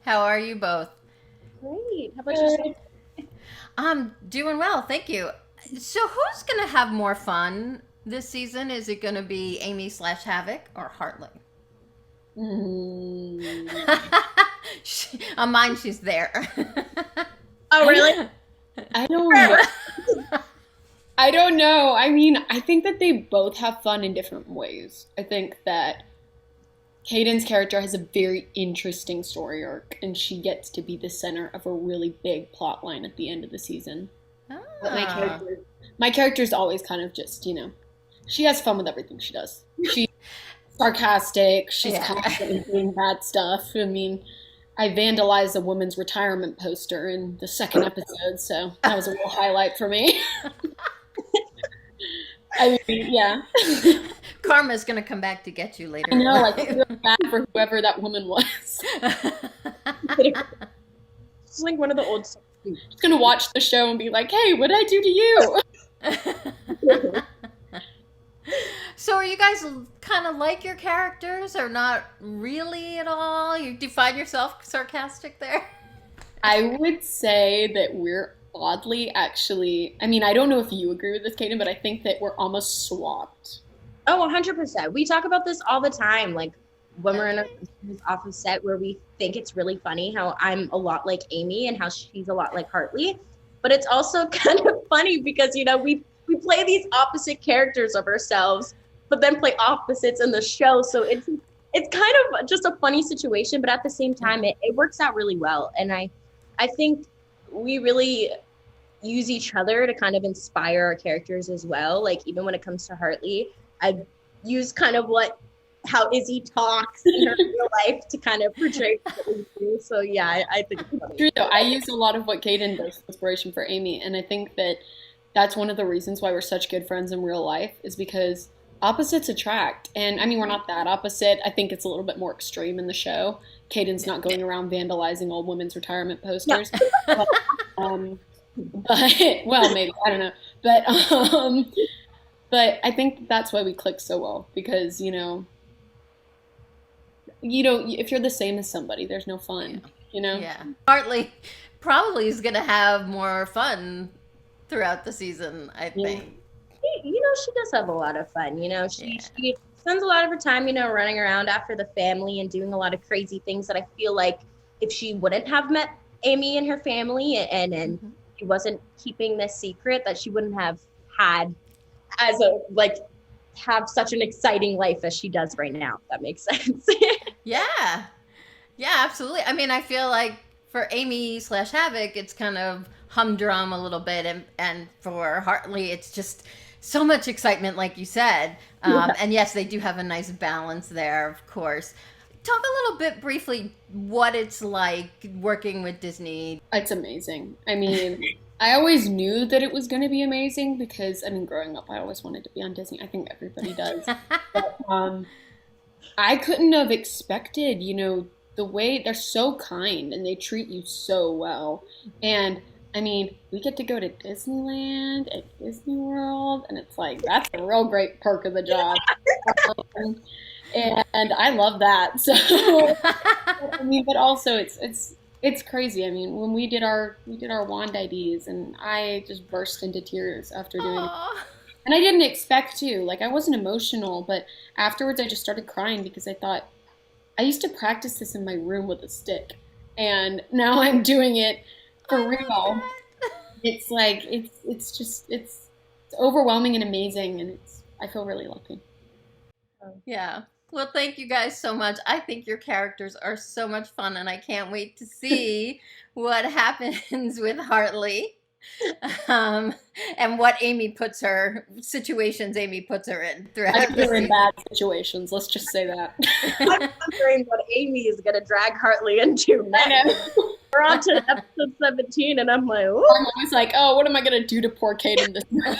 How are you both? Great. How about yourself? I'm doing well, thank you. So, who's going to have more fun this season? Is it going to be Amy slash Havoc or Hartley? Mm. On mine, she's there. Oh, really? I don't know. I don't know. I mean, I think that they both have fun in different ways. I think that Kayden's character has a very interesting story arc, and she gets to be the center of a really big plot line at the end of the season. But my character's always kind of just, she has fun with everything she does. She's sarcastic. She's constantly doing bad stuff. I mean, I vandalized a woman's retirement poster in the second episode, so that was a real highlight for me. I mean, yeah. Karma's gonna come back to get you later. I know, I feel bad for whoever that woman was. It's like one of the old songs. She's gonna watch the show and be like, "Hey, what did I do to you?" So, are you guys kind of like your characters, or not really at all? You define yourself sarcastic there. I would say that we're oddly, actually. I mean, I don't know if you agree with this, Kayden, but I think that we're almost swapped. Oh, 100%. We talk about this all the time. Like when we're in our office set where we think it's really funny how I'm a lot like Amy and how she's a lot like Hartley. But it's also kind of funny because, we play these opposite characters of ourselves, but then play opposites in the show. So it's kind of just a funny situation, but at the same time, it works out really well. And I think we really use each other to kind of inspire our characters as well. Like even when it comes to Hartley, I use kind of how Izzy talks in her real life to kind of portray what we do. So yeah, I think it's funny. True though, I use a lot of what Kayden does as inspiration for Amy, and I think that that's one of the reasons why we're such good friends in real life is because opposites attract. And I mean, we're not that opposite. I think it's a little bit more extreme in the show. Kayden's not going around vandalizing old women's retirement posters. Yeah. But well, maybe, I don't know. But I think that's why we click so well because, if you're the same as somebody, there's no fun, Yeah. Hartley probably is going to have more fun throughout the season, I think. She does have a lot of fun. She spends a lot of her time, running around after the family and doing a lot of crazy things that I feel like if she wouldn't have met Amy and her family and she wasn't keeping this secret, that she wouldn't have had have such an exciting life as she does right now. If that makes sense. Yeah, absolutely. I mean, I feel like for Amy slash Havoc, it's kind of humdrum a little bit, and for Hartley, it's just so much excitement, like you said. And yes, they do have a nice balance there, of course. Talk a little bit briefly what it's like working with Disney. It's amazing. I mean, I always knew that it was going to be amazing because, growing up, I always wanted to be on Disney. I think everybody does. But I couldn't have expected, the way they're so kind and they treat you so well. And, we get to go to Disneyland and Disney World, and it's like, that's a real great perk of the job. And I love that. So, but also it's crazy. When we did our wand IDs, and I just burst into tears after doing it. And I didn't expect to. Like, I wasn't emotional, but afterwards I just started crying because I thought, I used to practice this in my room with a stick, and now I'm doing it for real. It's like, it's overwhelming and amazing, and I feel really lucky. Yeah. Well, thank you guys so much. I think your characters are so much fun, and I can't wait to see what happens with Hartley and what situations Amy puts her in throughout I think they're in bad situations. Let's just say that. I'm wondering what Amy is going to drag Hartley into next. I know. We're on to episode 17, and I'm like, ooh. I'm always like, oh, what am I going to do to poor Kayden this night?